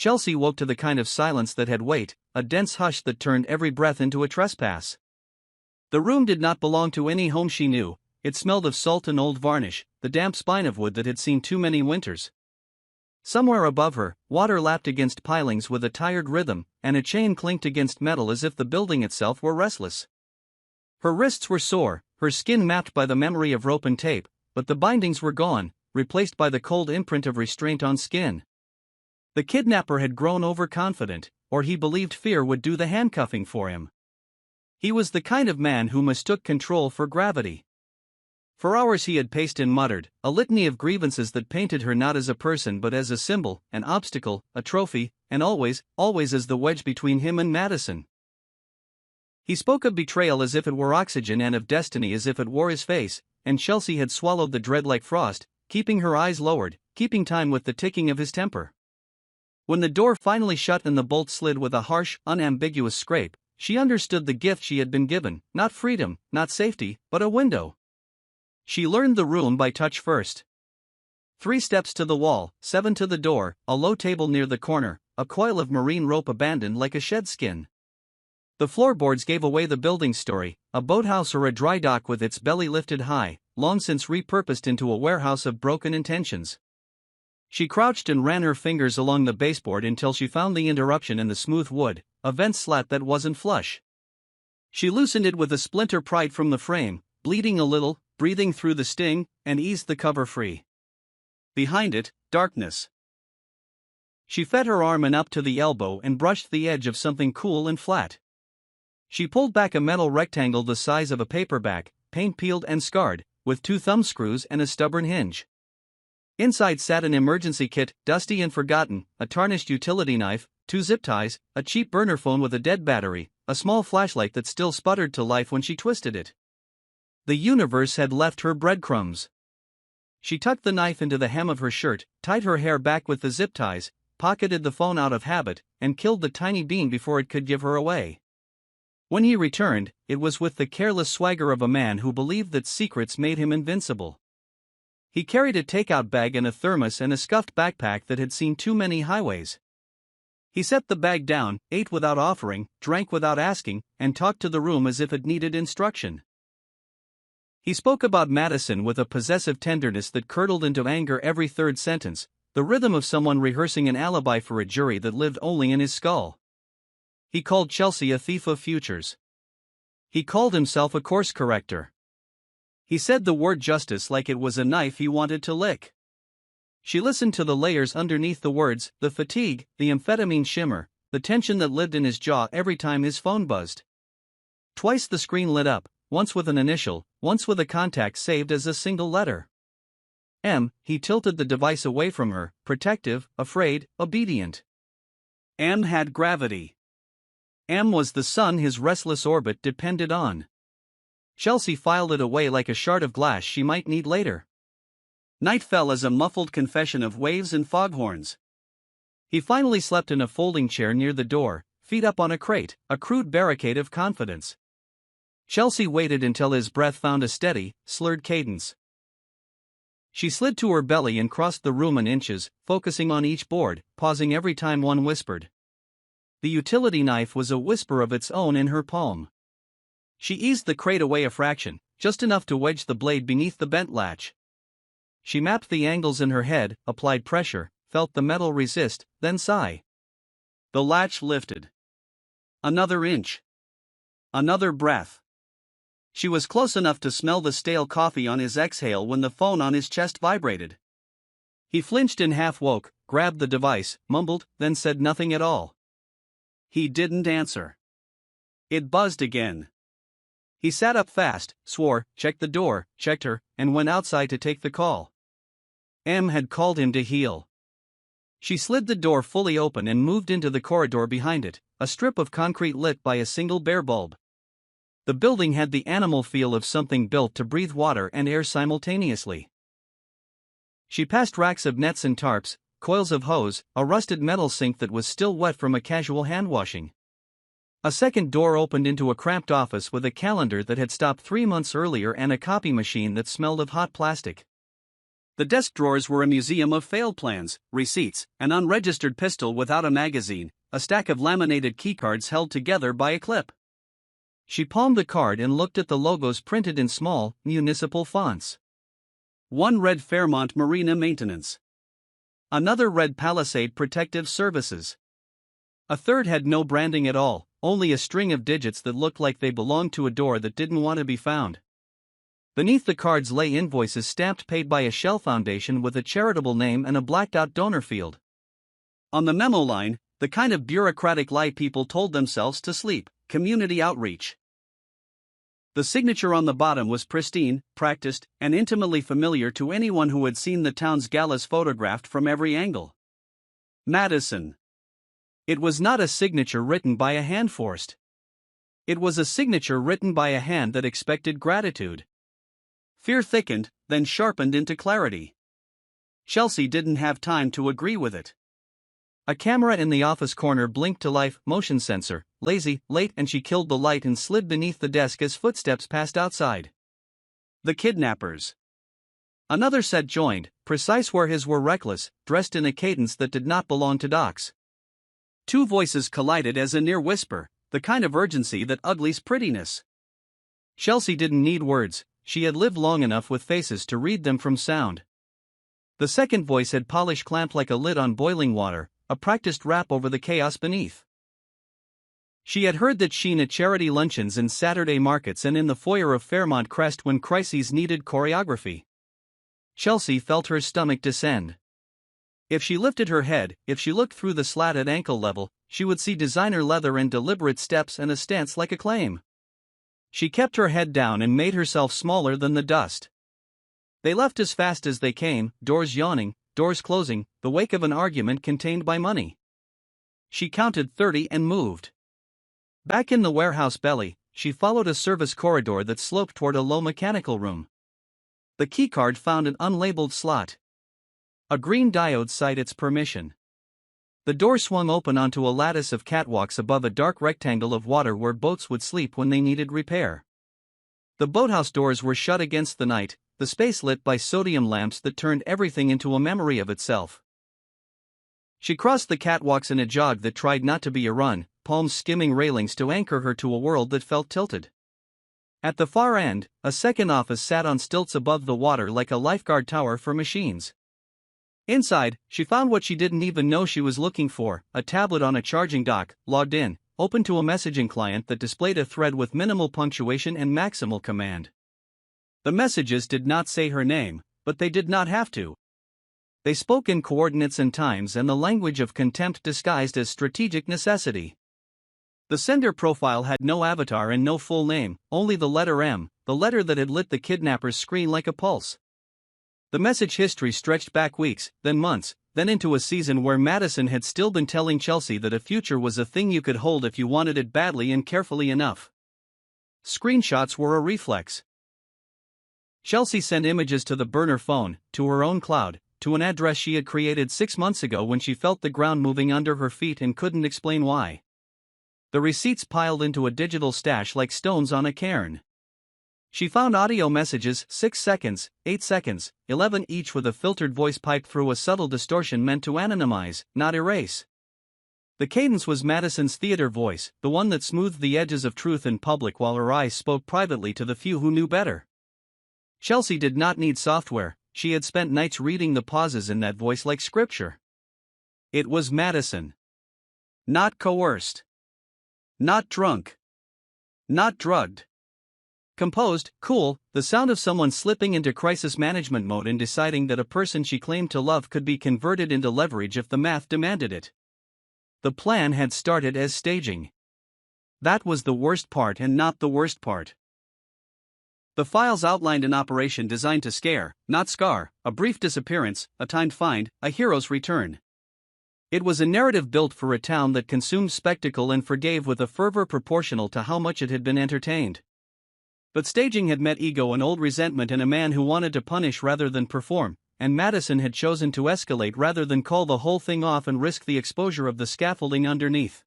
Chelsea woke to the kind of silence that had weight, a dense hush that turned every breath into a trespass. The room did not belong to any home she knew. It smelled of salt and old varnish, the damp spine of wood that had seen too many winters. Somewhere above her, water lapped against pilings with a tired rhythm, and a chain clinked against metal as if the building itself were restless. Her wrists were sore, her skin mapped by the memory of rope and tape, but the bindings were gone, replaced by the cold imprint of restraint on skin. The kidnapper had grown overconfident, or he believed fear would do the handcuffing for him. He was the kind of man who mistook control for gravity. For hours he had paced and muttered, a litany of grievances that painted her not as a person but as a symbol, an obstacle, a trophy, and always as the wedge between him and Madison. He spoke of betrayal as if it were oxygen and of destiny as if it wore his face, and Chelsea had swallowed the dread like frost, keeping her eyes lowered, keeping time with the ticking of his temper. When the door finally shut and the bolt slid with a harsh, unambiguous scrape, she understood the gift she had been given, not freedom, not safety, but a window. She learned the room by touch first. 3 steps to the wall, 7 to the door, a low table near the corner, a coil of marine rope abandoned like a shed skin. The floorboards gave away the building's story, a boathouse or a dry dock with its belly lifted high, long since repurposed into a warehouse of broken intentions. She crouched and ran her fingers along the baseboard until she found the interruption in the smooth wood, a vent slat that wasn't flush. She loosened it with a splinter pried from the frame, bleeding a little, breathing through the sting, and eased the cover free. Behind it, darkness. She fed her arm in up to the elbow and brushed the edge of something cool and flat. She pulled back a metal rectangle the size of a paperback, paint peeled and scarred, with 2 thumb screws and a stubborn hinge. Inside sat an emergency kit, dusty and forgotten, a tarnished utility knife, 2 zip ties, a cheap burner phone with a dead battery, a small flashlight that still sputtered to life when she twisted it. The universe had left her breadcrumbs. She tucked the knife into the hem of her shirt, tied her hair back with the zip ties, pocketed the phone out of habit, and killed the tiny being before it could give her away. When he returned, it was with the careless swagger of a man who believed that secrets made him invincible. He carried a takeout bag and a thermos and a scuffed backpack that had seen too many highways. He set the bag down, ate without offering, drank without asking, and talked to the room as if it needed instruction. He spoke about Madison with a possessive tenderness that curdled into anger every third sentence, the rhythm of someone rehearsing an alibi for a jury that lived only in his skull. He called Chelsea a thief of futures. He called himself a course corrector. He said the word justice like it was a knife he wanted to lick. She listened to the layers underneath the words, the fatigue, the amphetamine shimmer, the tension that lived in his jaw every time his phone buzzed. Twice the screen lit up, once with an initial, once with a contact saved as a single letter. M. He tilted the device away from her, protective, afraid, obedient. M had gravity. M was the sun his restless orbit depended on. Chelsea filed it away like a shard of glass she might need later. Night fell as a muffled confession of waves and foghorns. He finally slept in a folding chair near the door, feet up on a crate, a crude barricade of confidence. Chelsea waited until his breath found a steady, slurred cadence. She slid to her belly and crossed the room in inches, focusing on each board, pausing every time one whispered. The utility knife was a whisper of its own in her palm. She eased the crate away a fraction, just enough to wedge the blade beneath the bent latch. She mapped the angles in her head, applied pressure, felt the metal resist, then sigh. The latch lifted. Another inch. Another breath. She was close enough to smell the stale coffee on his exhale when the phone on his chest vibrated. He flinched and half woke, grabbed the device, mumbled, then said nothing at all. He didn't answer. It buzzed again. He sat up fast, swore, checked the door, checked her, and went outside to take the call. M had called him to heel. She slid the door fully open and moved into the corridor behind it, a strip of concrete lit by a single bare bulb. The building had the animal feel of something built to breathe water and air simultaneously. She passed racks of nets and tarps, coils of hose, a rusted metal sink that was still wet from a casual hand-washing. A second door opened into a cramped office with a calendar that had stopped 3 months earlier and a copy machine that smelled of hot plastic. The desk drawers were a museum of failed plans, receipts, an unregistered pistol without a magazine, a stack of laminated keycards held together by a clip. She palmed the card and looked at the logos printed in small, municipal fonts. One read Fairmont Marina Maintenance. Another read Palisade Protective Services. A third had no branding at all, only a string of digits that looked like they belonged to a door that didn't want to be found. Beneath the cards lay invoices stamped paid by a shell foundation with a charitable name and a blacked-out donor field. On the memo line, the kind of bureaucratic lie people told themselves to sleep: community outreach. The signature on the bottom was pristine, practiced, and intimately familiar to anyone who had seen the town's galas photographed from every angle. Madison. It was not a signature written by a hand forced. It was a signature written by a hand that expected gratitude. Fear thickened, then sharpened into clarity. Chelsea didn't have time to agree with it. A camera in the office corner blinked to life, motion sensor, lazy, late, and she killed the light and slid beneath the desk as footsteps passed outside. The kidnappers. Another set joined, precise where his were reckless, dressed in a cadence that did not belong to Doc's. Two voices collided as a near whisper, the kind of urgency that uglies prettiness. Chelsea didn't need words, she had lived long enough with faces to read them from sound. The second voice had polish clamped like a lid on boiling water, a practiced rap over the chaos beneath. She had heard that sheen at charity luncheons and Saturday markets and in the foyer of Fairmont Crest when crises needed choreography. Chelsea felt her stomach descend. If she lifted her head, if she looked through the slat at ankle level, she would see designer leather and deliberate steps and a stance like a claim. She kept her head down and made herself smaller than the dust. They left as fast as they came, doors yawning, doors closing, the wake of an argument contained by money. She counted 30 and moved. Back in the warehouse belly, she followed a service corridor that sloped toward a low mechanical room. The keycard found an unlabeled slot. A green diode cite its permission. The door swung open onto a lattice of catwalks above a dark rectangle of water where boats would sleep when they needed repair. The boathouse doors were shut against the night, the space lit by sodium lamps that turned everything into a memory of itself. She crossed the catwalks in a jog that tried not to be a run, palms skimming railings to anchor her to a world that felt tilted. At the far end, a second office sat on stilts above the water like a lifeguard tower for machines. Inside, she found what she didn't even know she was looking for, a tablet on a charging dock, logged in, open to a messaging client that displayed a thread with minimal punctuation and maximal command. The messages did not say her name, but they did not have to. They spoke in coordinates and times and the language of contempt disguised as strategic necessity. The sender profile had no avatar and no full name, only the letter M, the letter that had lit the kidnapper's screen like a pulse. The message history stretched back weeks, then months, then into a season where Madison had still been telling Chelsea that a future was a thing you could hold if you wanted it badly and carefully enough. Screenshots were a reflex. Chelsea sent images to the burner phone, to her own cloud, to an address she had created 6 months ago when she felt the ground moving under her feet and couldn't explain why. The receipts piled into a digital stash like stones on a cairn. She found audio messages, 6 seconds, 8 seconds, 11 each with a filtered voice piped through a subtle distortion meant to anonymize, not erase. The cadence was Madison's theater voice, the one that smoothed the edges of truth in public while her eyes spoke privately to the few who knew better. Chelsea did not need software, she had spent nights reading the pauses in that voice like scripture. It was Madison. Not coerced. Not drunk. Not drugged. Composed, cool, the sound of someone slipping into crisis management mode and deciding that a person she claimed to love could be converted into leverage if the math demanded it. The plan had started as staging. That was the worst part and not the worst part. The files outlined an operation designed to scare, not scar, a brief disappearance, a timed find, a hero's return. It was a narrative built for a town that consumed spectacle and forgave with a fervor proportional to how much it had been entertained. But staging had met ego and old resentment in a man who wanted to punish rather than perform, and Madison had chosen to escalate rather than call the whole thing off and risk the exposure of the scaffolding underneath.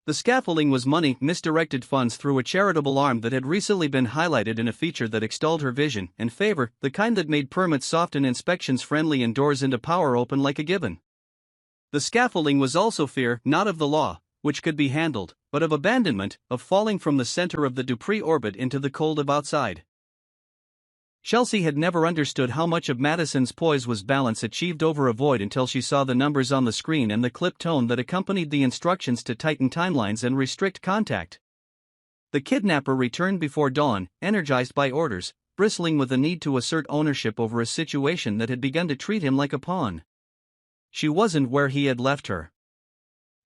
The scaffolding was money misdirected funds through a charitable arm that had recently been highlighted in a feature that extolled her vision and favor, the kind that made permits soft and inspections friendly and doors into power open like a gibbon. The scaffolding was also fear, not of the law, which could be handled, but of abandonment, of falling from the center of the Dupree orbit into the cold of outside. Chelsea had never understood how much of Madison's poise was balance achieved over a void until she saw the numbers on the screen and the clipped tone that accompanied the instructions to tighten timelines and restrict contact. The kidnapper returned before dawn, energized by orders, bristling with a need to assert ownership over a situation that had begun to treat him like a pawn. She wasn't where he had left her.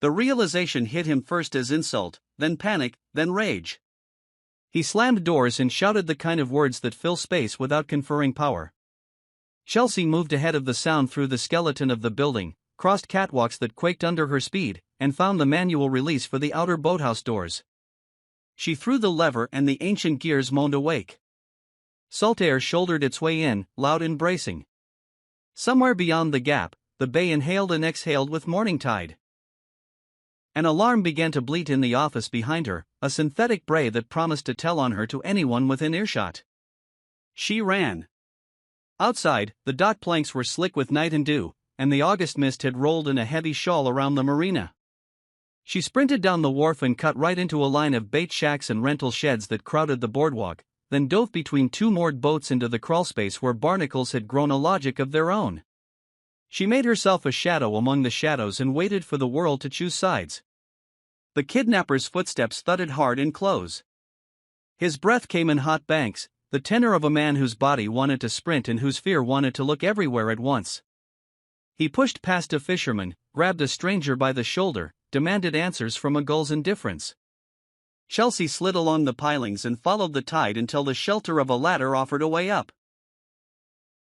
The realization hit him first as insult, then panic, then rage. He slammed doors and shouted the kind of words that fill space without conferring power. Chelsea moved ahead of the sound through the skeleton of the building, crossed catwalks that quaked under her speed, and found the manual release for the outer boathouse doors. She threw the lever and the ancient gears moaned awake. Salt air shouldered its way in, loud and bracing. Somewhere beyond the gap, the bay inhaled and exhaled with morning tide. An alarm began to bleat in the office behind her, a synthetic bray that promised to tell on her to anyone within earshot. She ran. Outside, the dock planks were slick with night and dew, and the August mist had rolled in a heavy shawl around the marina. She sprinted down the wharf and cut right into a line of bait shacks and rental sheds that crowded the boardwalk, then dove between two moored boats into the crawlspace where barnacles had grown a logic of their own. She made herself a shadow among the shadows and waited for the world to choose sides. The kidnapper's footsteps thudded hard in close. His breath came in hot banks, the tenor of a man whose body wanted to sprint and whose fear wanted to look everywhere at once. He pushed past a fisherman, grabbed a stranger by the shoulder, demanded answers from a gull's indifference. Chelsea slid along the pilings and followed the tide until the shelter of a ladder offered a way up.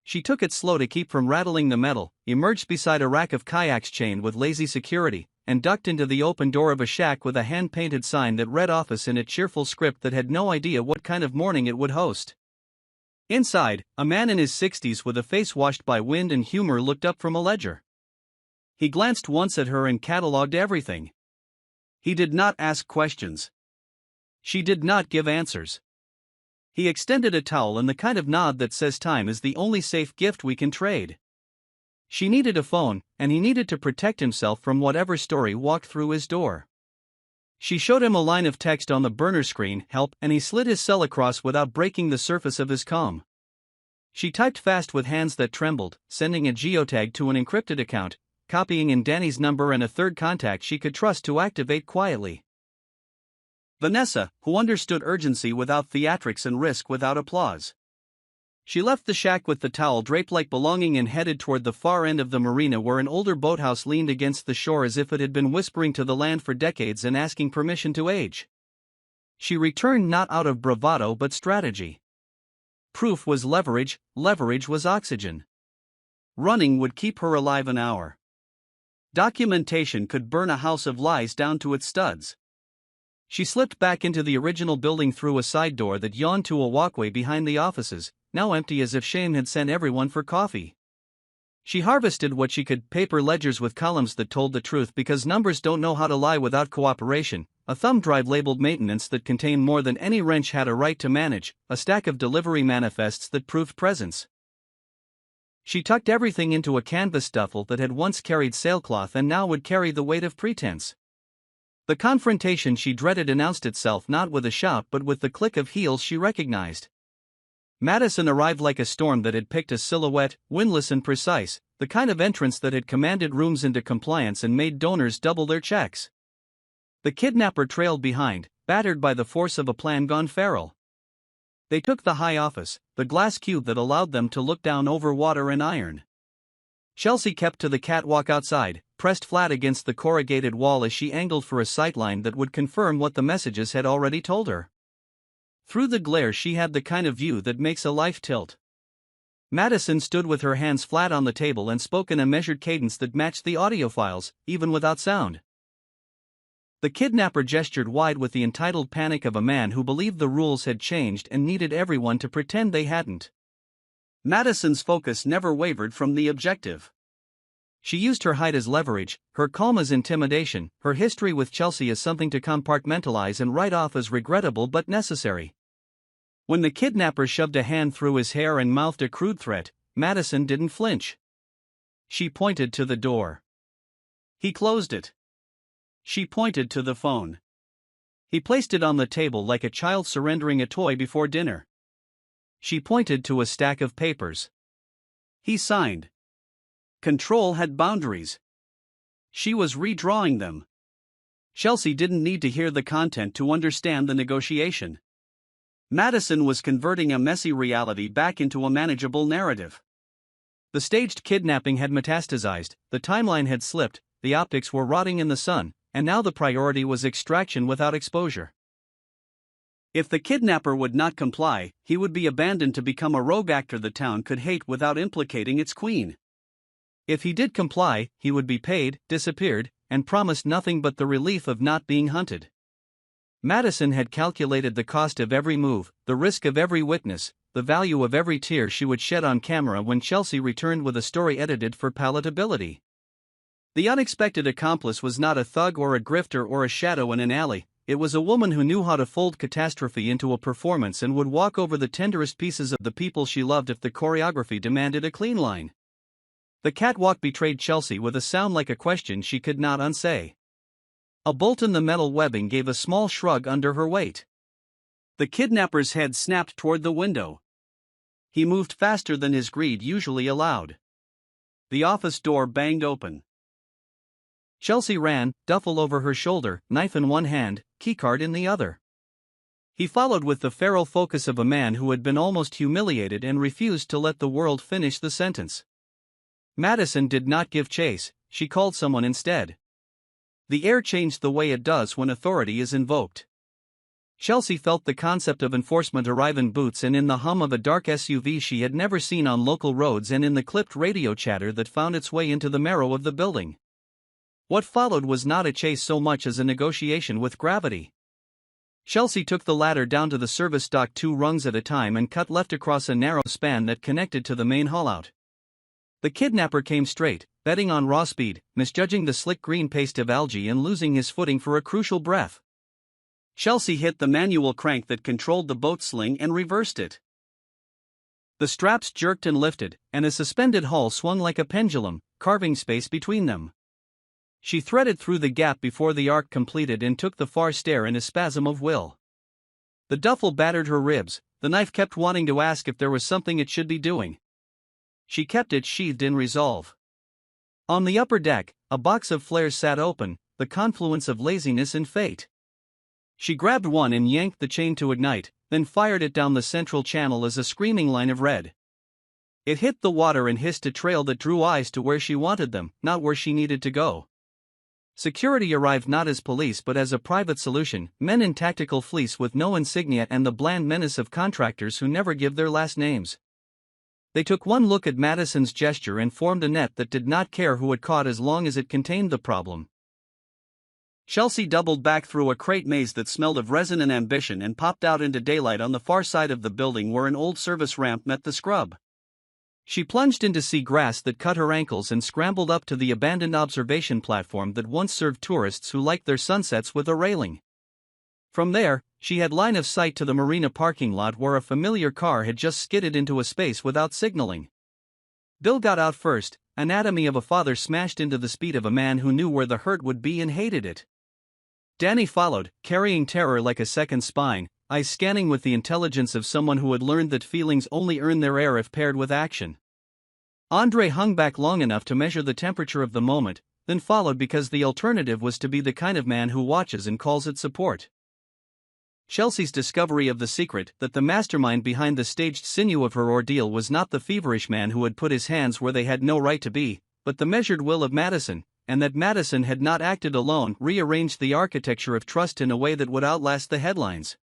She took it slow to keep from rattling the metal, emerged beside a rack of kayaks chained with lazy security, and ducked into the open door of a shack with a hand-painted sign that read office in a cheerful script that had no idea what kind of morning it would host. Inside, a man in his 60s with a face washed by wind and humor looked up from a ledger. He glanced once at her and catalogued everything. He did not ask questions. She did not give answers. He extended a towel and the kind of nod that says time is the only safe gift we can trade. She needed a phone, and he needed to protect himself from whatever story walked through his door. She showed him a line of text on the burner screen, help, and he slid his cell across without breaking the surface of his calm. She typed fast with hands that trembled, sending a geotag to an encrypted account, copying in Danny's number and a third contact she could trust to activate quietly. Vanessa, who understood urgency without theatrics and risk without applause. She left the shack with the towel draped like belonging and headed toward the far end of the marina where an older boathouse leaned against the shore as if it had been whispering to the land for decades and asking permission to age. She returned not out of bravado but strategy. Proof was leverage was oxygen. Running would keep her alive an hour. Documentation could burn a house of lies down to its studs. She slipped back into the original building through a side door that yawned to a walkway behind the offices, now empty as if shame had sent everyone for coffee. She harvested what she could, paper ledgers with columns that told the truth because numbers don't know how to lie without cooperation, a thumb drive labeled maintenance that contained more than any wrench had a right to manage, a stack of delivery manifests that proved presence. She tucked everything into a canvas duffel that had once carried sailcloth and now would carry the weight of pretense. The confrontation she dreaded announced itself not with a shout but with the click of heels she recognized. Madison arrived like a storm that had picked a silhouette, windless and precise, the kind of entrance that had commanded rooms into compliance and made donors double their checks. The kidnapper trailed behind, battered by the force of a plan gone feral. They took the high office, the glass cube that allowed them to look down over water and iron. Chelsea kept to the catwalk outside, pressed flat against the corrugated wall as she angled for a sightline that would confirm what the messages had already told her. Through the glare she had the kind of view that makes a life tilt. Madison stood with her hands flat on the table and spoke in a measured cadence that matched the audio files, even without sound. The kidnapper gestured wide with the entitled panic of a man who believed the rules had changed and needed everyone to pretend they hadn't. Madison's focus never wavered from the objective. She used her height as leverage, her calm as intimidation, her history with Chelsea as something to compartmentalize and write off as regrettable but necessary. When the kidnapper shoved a hand through his hair and mouthed a crude threat, Madison didn't flinch. She pointed to the door. He closed it. She pointed to the phone. He placed it on the table like a child surrendering a toy before dinner. She pointed to a stack of papers. He signed. Control had boundaries. She was redrawing them. Chelsea didn't need to hear the content to understand the negotiation. Madison was converting a messy reality back into a manageable narrative. The staged kidnapping had metastasized, the timeline had slipped, the optics were rotting in the sun, and now the priority was extraction without exposure. If the kidnapper would not comply, he would be abandoned to become a rogue actor the town could hate without implicating its queen. If he did comply, he would be paid, disappeared, and promised nothing but the relief of not being hunted. Madison had calculated the cost of every move, the risk of every witness, the value of every tear she would shed on camera when Chelsea returned with a story edited for palatability. The unexpected accomplice was not a thug or a grifter or a shadow in an alley, it was a woman who knew how to fold catastrophe into a performance and would walk over the tenderest pieces of the people she loved if the choreography demanded a clean line. The catwalk betrayed Chelsea with a sound like a question she could not unsay. A bolt in the metal webbing gave a small shrug under her weight. The kidnapper's head snapped toward the window. He moved faster than his greed usually allowed. The office door banged open. Chelsea ran, duffel over her shoulder, knife in one hand, keycard in the other. He followed with the feral focus of a man who had been almost humiliated and refused to let the world finish the sentence. Madison did not give chase, she called someone instead. The air changed the way it does when authority is invoked. Chelsea felt the concept of enforcement arrive in boots and in the hum of a dark SUV she had never seen on local roads and in the clipped radio chatter that found its way into the marrow of the building. What followed was not a chase so much as a negotiation with gravity. Chelsea took the ladder down to the service dock 2 rungs at a time and cut left across a narrow span that connected to the main haulout. The kidnapper came straight, betting on raw speed, misjudging the slick green paste of algae and losing his footing for a crucial breath. Chelsea hit the manual crank that controlled the boat sling and reversed it. The straps jerked and lifted, and a suspended hull swung like a pendulum, carving space between them. She threaded through the gap before the arc completed and took the far stair in a spasm of will. The duffel battered her ribs, the knife kept wanting to ask if there was something it should be doing. She kept it sheathed in resolve. On the upper deck, a box of flares sat open, the confluence of laziness and fate. She grabbed one and yanked the chain to ignite, then fired it down the central channel as a screaming line of red. It hit the water and hissed a trail that drew eyes to where she wanted them, not where she needed to go. Security arrived not as police but as a private solution, men in tactical fleece with no insignia and the bland menace of contractors who never give their last names. They took one look at Madison's gesture and formed a net that did not care who it caught as long as it contained the problem. Chelsea doubled back through a crate maze that smelled of resin and ambition and popped out into daylight on the far side of the building where an old service ramp met the scrub. She plunged into sea grass that cut her ankles and scrambled up to the abandoned observation platform that once served tourists who liked their sunsets with a railing. From there, she had line of sight to the marina parking lot where a familiar car had just skidded into a space without signaling. Bill got out first, anatomy of a father smashed into the speed of a man who knew where the hurt would be and hated it. Danny followed, carrying terror like a second spine, eyes scanning with the intelligence of someone who had learned that feelings only earn their air if paired with action. Andre hung back long enough to measure the temperature of the moment, then followed because the alternative was to be the kind of man who watches and calls it support. Chelsea's discovery of the secret, that the mastermind behind the staged sinew of her ordeal was not the feverish man who had put his hands where they had no right to be, but the measured will of Madison, and that Madison had not acted alone, rearranged the architecture of trust in a way that would outlast the headlines.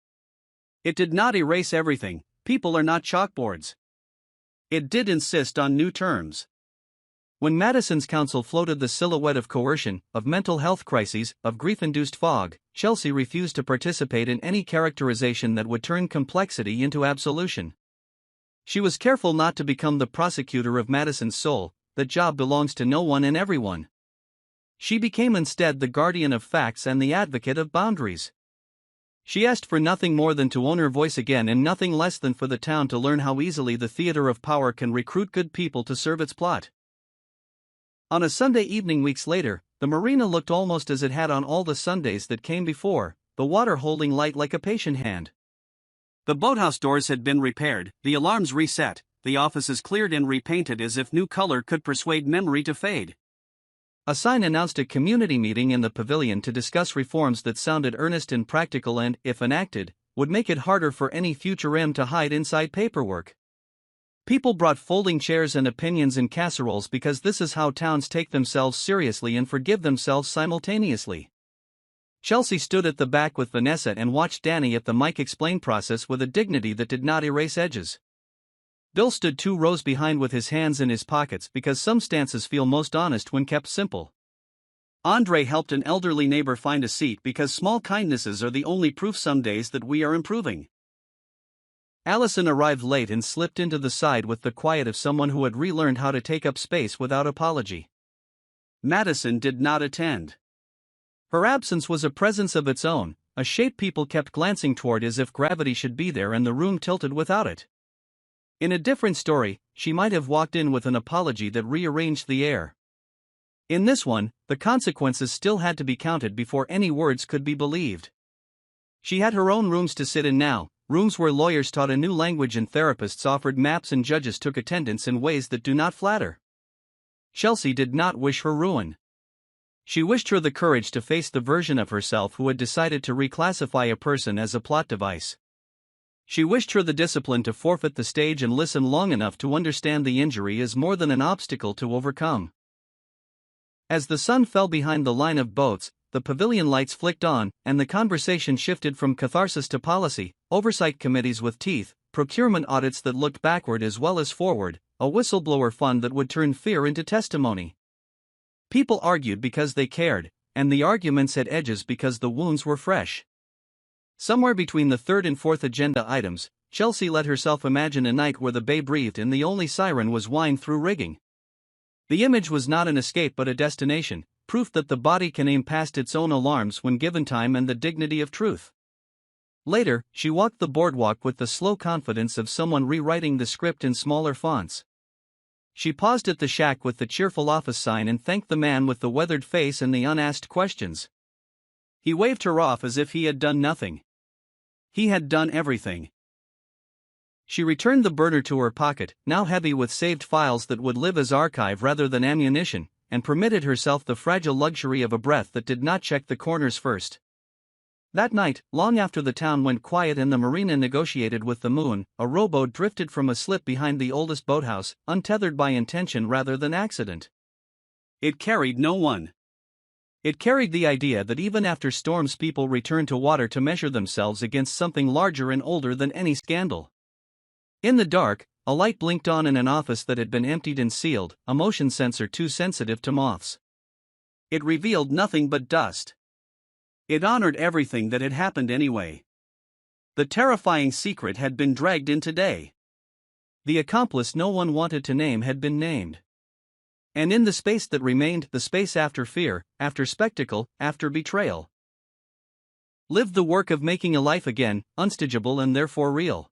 It did not erase everything, people are not chalkboards. It did insist on new terms. When Madison's counsel floated the silhouette of coercion, of mental health crises, of grief-induced fog, Chelsea refused to participate in any characterization that would turn complexity into absolution. She was careful not to become the prosecutor of Madison's soul, that job belongs to no one and everyone. She became instead the guardian of facts and the advocate of boundaries. She asked for nothing more than to own her voice again and nothing less than for the town to learn how easily the theater of power can recruit good people to serve its plot. On a Sunday evening weeks later, the marina looked almost as it had on all the Sundays that came before, the water holding light like a patient hand. The boathouse doors had been repaired, the alarms reset, the offices cleared and repainted as if new color could persuade memory to fade. A sign announced a community meeting in the pavilion to discuss reforms that sounded earnest and practical and, if enacted, would make it harder for any future M to hide inside paperwork. People brought folding chairs and opinions in casseroles because this is how towns take themselves seriously and forgive themselves simultaneously. Chelsea stood at the back with Vanessa and watched Danny at the mic explain process with a dignity that did not erase edges. Bill stood 2 rows behind with his hands in his pockets because some stances feel most honest when kept simple. Andre helped an elderly neighbor find a seat because small kindnesses are the only proof some days that we are improving. Allison arrived late and slipped into the side with the quiet of someone who had relearned how to take up space without apology. Madison did not attend. Her absence was a presence of its own, a shape people kept glancing toward as if gravity should be there and the room tilted without it. In a different story, she might have walked in with an apology that rearranged the air. In this one, the consequences still had to be counted before any words could be believed. She had her own rooms to sit in now, rooms where lawyers taught a new language and therapists offered maps and judges took attendance in ways that do not flatter. Chelsea did not wish her ruin. She wished her the courage to face the version of herself who had decided to reclassify a person as a plot device. She wished her the discipline to forfeit the stage and listen long enough to understand the injury is more than an obstacle to overcome. As the sun fell behind the line of boats, the pavilion lights flicked on, and the conversation shifted from catharsis to policy, oversight committees with teeth, procurement audits that looked backward as well as forward, a whistleblower fund that would turn fear into testimony. People argued because they cared, and the arguments had edges because the wounds were fresh. Somewhere between the third and fourth agenda items, Chelsea let herself imagine a night where the bay breathed and the only siren was wine through rigging. The image was not an escape but a destination, proof that the body can aim past its own alarms when given time and the dignity of truth. Later, she walked the boardwalk with the slow confidence of someone rewriting the script in smaller fonts. She paused at the shack with the cheerful office sign and thanked the man with the weathered face and the unasked questions. He waved her off as if he had done nothing. He had done everything. She returned the burner to her pocket, now heavy with saved files that would live as archive rather than ammunition, and permitted herself the fragile luxury of a breath that did not check the corners first. That night, long after the town went quiet and the marina negotiated with the moon, a rowboat drifted from a slip behind the oldest boathouse, untethered by intention rather than accident. It carried no one. It carried the idea that even after storms people return to water to measure themselves against something larger and older than any scandal. In the dark, a light blinked on in an office that had been emptied and sealed, a motion sensor too sensitive to moths. It revealed nothing but dust. It honored everything that had happened anyway. The terrifying secret had been dragged in today. The accomplice no one wanted to name had been named. And in the space that remained, the space after fear, after spectacle, after betrayal, lived the work of making a life again, unstageable and therefore real.